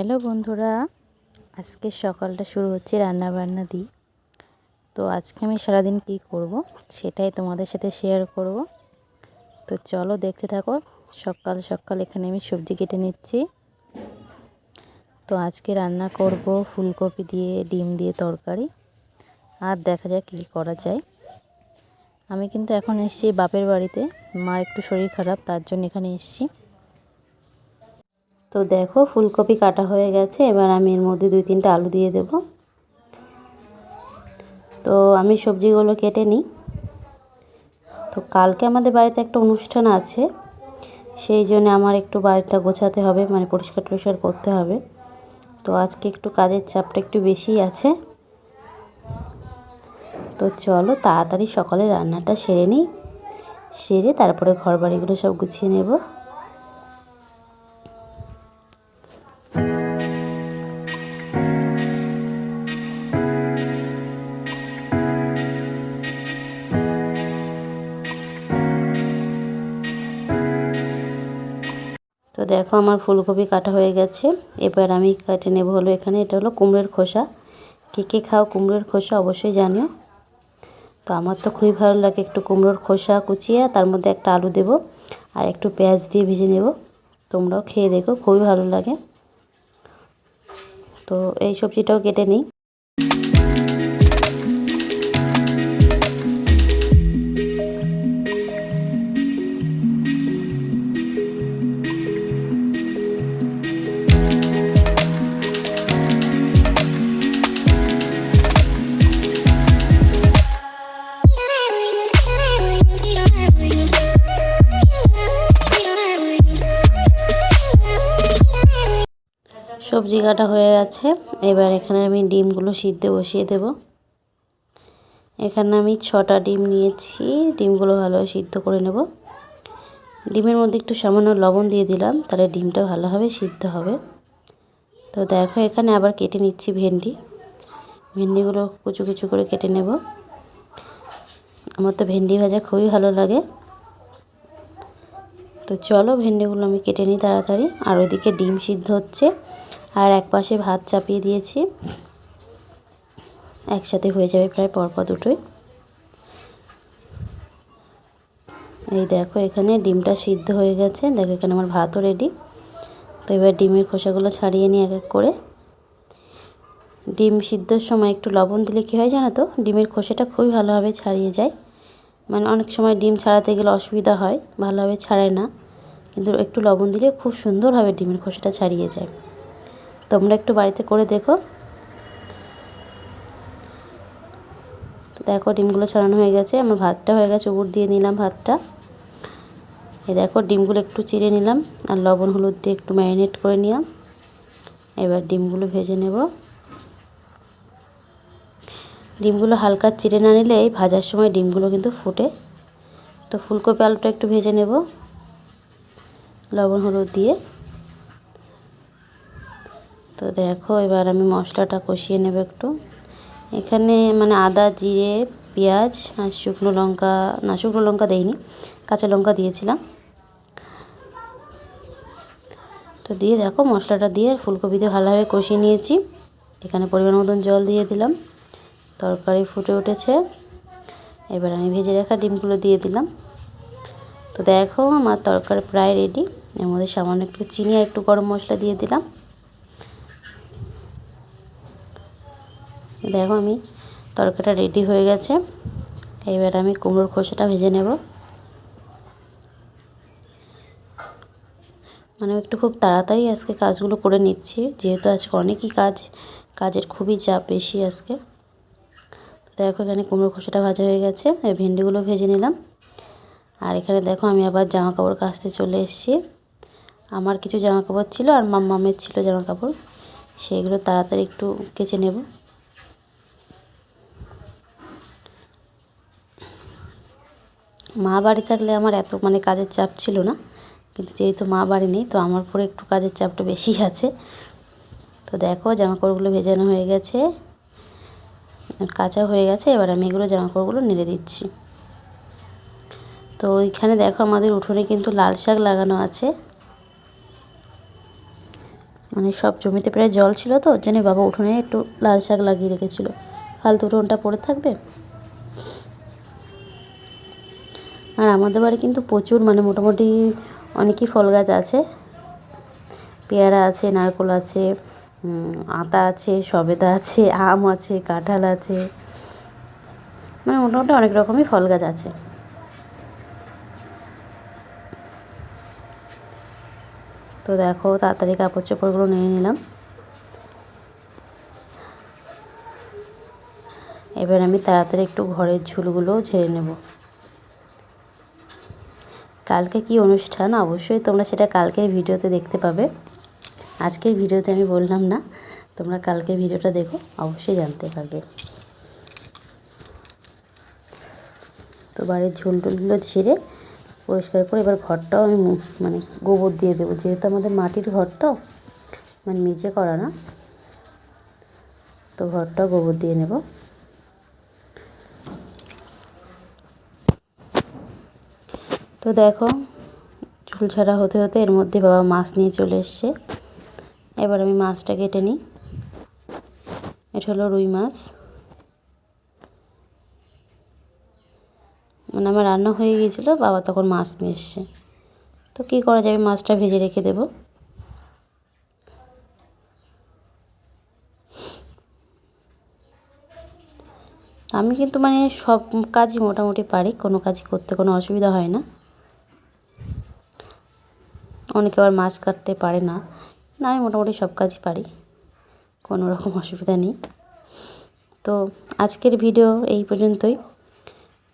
Hello বন্ধুরা, আজকে সকালটা শুরু হচ্ছে রান্না বান্না দিয়ে। তো আজকে আমি সারাদিন কি করব সেটাই তোমাদের সাথে শেয়ার করব। তো চলো দেখতে থাকো। সকাল সকাল এখানে আমি সবজি কেটে নিচ্ছি। তো আজকে রান্না করব ফুলকপি দিয়ে ডিম দিয়ে তরকারি, আর দেখা যাক কী করা যায়। আমি কিন্তু এখন এসেছি বাপের বাড়িতে, মার একটু শরীর খারাপ, তার জন্য এখানে এসেছি। তো দেখো ফুলকপি কাটা হয়ে গেছে, এবার আমি এর মধ্যে 2-3টা আলু দিয়ে দেব। তো আমি সবজিগুলো কেটে নিই। তো কালকে আমাদের বাড়িতে একটা অনুষ্ঠান আছে, সেই জন্য আমার একটু বাড়িটা গোছাতে হবে, মানে পরিষ্কার টরিষ্কার করতে হবে। তো আজকে একটু কাজের চাপটা একটু বেশি আছে। তো চলো তাড়াতাড়ি সকালে রান্নাটা সেরে নিই, সেরে তারপরে ঘর বাড়িগুলো সব গুছিয়ে নেব। তো দেখো আমার ফুলকপি কাটা হয়ে গেছে, এবার আমি কেটে নেব হলো এখানে, এটা হলো কুমড়োর খোসা। কে কে খাও কুমড়োর খোসা অবশ্যই জানিও। তো আমার তো খুবই ভালো লাগে, একটু কুমড়োর খোসা কুচিয়ে তার মধ্যে একটা আলু দেব আর একটু পেঁয়াজ দিয়ে ভেজে নেব। তোমরাও খেয়ে দেখো, খুবই ভালো লাগে। তো এই সবজিটাও কেটে নিই। সবজি কাটা হয়ে গেছে, এবার এখানে আমি ডিমগুলো সিদ্ধ বসিয়ে দেব। এখানে আমি 6টা ডিম নিয়েছি, ডিমগুলো ভালোভাবে সিদ্ধ করে নেব। ডিমের মধ্যে একটু সামান্য লবণ দিয়ে দিলাম, তাহলে ডিমটা ভালোভাবে সিদ্ধ হবে। তো দেখো এখানে আবার কেটে নিচ্ছি ভেন্ডিগুলো কুচু কুচু করে কেটে নেব। আমার তো ভেন্ডি ভাজা খুবই ভালো লাগে। তো চলো ভেন্ডিগুলো আমি কেটে নিই তাড়াতাড়ি। আর ওইদিকে ডিম সিদ্ধ হচ্ছে, আর এক পাশে ভাত চাপিয়ে দিয়েছি, একসাথে হয়ে যাবে প্রায় পরপর দুটোই। এই দেখো এখানে ডিমটা সিদ্ধ হয়ে গেছে, দেখো এখানে আমার ভাতও রেডি। তো এবার ডিমের খোসাগুলো ছাড়িয়ে নিই এক এক করে। ডিম সিদ্ধর সময় একটু লবণ দিলে কী হয় জানো তো, ডিমের খোসাটা খুবই ভালোভাবে ছাড়িয়ে যায়। মানে অনেক সময় ডিম ছাড়াতে গেলে অসুবিধা হয়, ভালোভাবে ছাড়ায় না, কিন্তু একটু লবণ দিলে খুব সুন্দরভাবে ডিমের খোসাটা ছাড়িয়ে যায়। তোমরা একটু বাড়িতে করে দেখো। তো দেখো ডিমগুলো ছাড়ানো হয়ে গেছে, আমার ভাতটা হয়ে গেছে, উপর দিয়ে নিলাম ভাতটা। এই দেখো ডিমগুলো একটু চিড়ে নিলাম আর লবণ হলুদ দিয়ে একটু ম্যারিনেট করে নিলাম। এবার ডিমগুলো ভেজে নেব। ডিমগুলো হালকা চিড়ে না নিলে এই ভাজার সময় ডিমগুলো কিন্তু ফোটে। তো ফুলকপি আলুটা একটু ভেজে নেব লবণ হলুদ দিয়ে। তো দেখো এবার আমি মশলাটা কষিয়ে নেব একটু। এখানে মানে আদা জিরে পেঁয়াজ আর শুকনো লঙ্কা দেইনি, কাঁচা লঙ্কা দিয়েছিলাম। তো দিয়ে দেখো মশলাটা দিয়ে ফুলকপি দিয়ে ভালোভাবে কষিয়ে নিয়েছি। এখানে পরিমাণ মতন জল দিয়ে দিলাম, তরকারি ফুটে উঠেছে। এবার আমি ভেজে রাখা ডিমগুলো দিয়ে দিলাম। তো দেখো আমার তরকারি প্রায় রেডি। এর মধ্যে সামান্য একটু চিনি আর একটু গরম মশলা দিয়ে দিলাম। দেখো আমি তরকারিটা রেডি হয়ে গেছে। এবার আমি কুমড়োর খোসাটা ভেজে নেব। মানে একটু খুব তাড়াতাড়ি আজকে কাজগুলো করে নিচ্ছি, যেহেতু আজকে অনেকই কাজের খুবই চাপ বেশি আজকে। দেখো এখানে কুমড়োর খোসাটা ভাজা হয়ে গেছে, ভেন্ডিগুলো ভেজে নিলাম। আর এখানে দেখো আমি আবার জামা কাপড় কাচতে চলে এসেছি। আমার কিছু জামা কাপড় ছিল আর মামের ছিল জামা কাপড়, সেইগুলো তাড়াতাড়ি একটু কেচে নেব। মা বাড়ি থাকলে আমার এত মানে কাজের চাপ ছিল না, কিন্তু যেহেতু মা বাড়ি নেই তো আমার উপরে একটু কাজের চাপটা বেশি আছে। তো দেখো জামাকাপড়গুলো ভেজানো হয়ে গেছে, কাঁচা হয়ে গেছে। এবার আমি এগুলো জামাকাপড়গুলো নেড়ে দিচ্ছি। তো ওইখানে দেখো আমাদের উঠোনে কিন্তু লাল শাক লাগানো আছে। মানে সব জমিতে প্রায় জল ছিল, তো ওর জন্য বাবা উঠোনে একটু লাল শাক লাগিয়ে রেখেছিল, ফালতু উঠোনটা পড়ে থাকবে। আর আমাদের বাড়ি কিন্তু প্রচুর, মানে মোটামুটি অনেকই ফল গাছ আছে। পেয়ারা আছে, নারকেল আছে, আতা আছে, সবেদা আছে, আম আছে, কাঁঠাল আছে, মানে মোটামুটি অনেক রকমই ফল গাছ আছে। তো দেখো তাড়াতাড়ি কাপড় চোপড়গুলো নিয়ে নিলাম। এবার আমি তাড়াতাড়ি একটু ঘরের ঝুলগুলোও ঝেড়ে নেব। কালকে কি অনুষ্ঠান অবশ্যই তোমরা সেটা কালকের ভিডিওতে দেখতে পাবে। আজকের ভিডিওতে আমি বললাম না, তোমরা কালকের ভিডিওটা দেখো, অবশ্যই জানতে পারবে। তো বাড়ির ঝুলটুলগুলো ঝেড়ে পরিষ্কার করে এবার ঘরটাও আমি মানে গোবর দিয়ে দেবো, যেহেতু আমাদের মাটির ঘর, তো মানে মেঝে করা না, তো ঘরটাও গোবর দিয়ে নেব। তো দেখো চুল ছাড়া হতে হতে এর মধ্যে বাবা মাছ নিয়ে চলে এসছে। এবার আমি মাছটা কেটে নিই। এটা হলো রুই মাছ। মানে আমার রান্না হয়ে গিয়েছিলো, বাবা তখন মাছ নিয়ে এসছে। তো কী করা যাবে, মাছটা ভেজে রেখে দেব। আমি কিন্তু মানে সব কাজই মোটামুটি পারি, কোনো কাজই করতে কোনো অসুবিধা হয় না। অনেকে আবার মাছ কাটতে পারে না, না আমি মোটামুটি সব কাজই পারি, কোনো রকম অসুবিধা নেই। তো আজকের ভিডিও এই পর্যন্তই।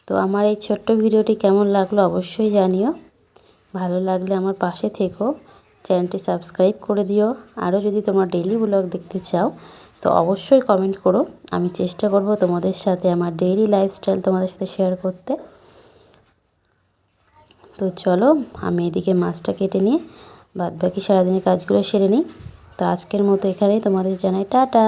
তো আমার এই ছোট্ট ভিডিওটি কেমন লাগলো অবশ্যই জানিও। ভালো লাগলে আমার পাশে থেকো, চ্যানেলটি সাবস্ক্রাইব করে দিও। আরও যদি তোমরা ডেইলি ব্লগ দেখতে চাও তো অবশ্যই কমেন্ট করো, আমি চেষ্টা করব তোমাদের সাথে আমার ডেইলি লাইফস্টাইল তোমাদের সাথে শেয়ার করতে। তো চলো আমি এদিকে মাছটা কেটে নিয়ে বাদবাকি সারাদিনের কাজগুলো সেরে নিই। তো আজকের মতো এখানেই তোমাদের জানাই টাটা।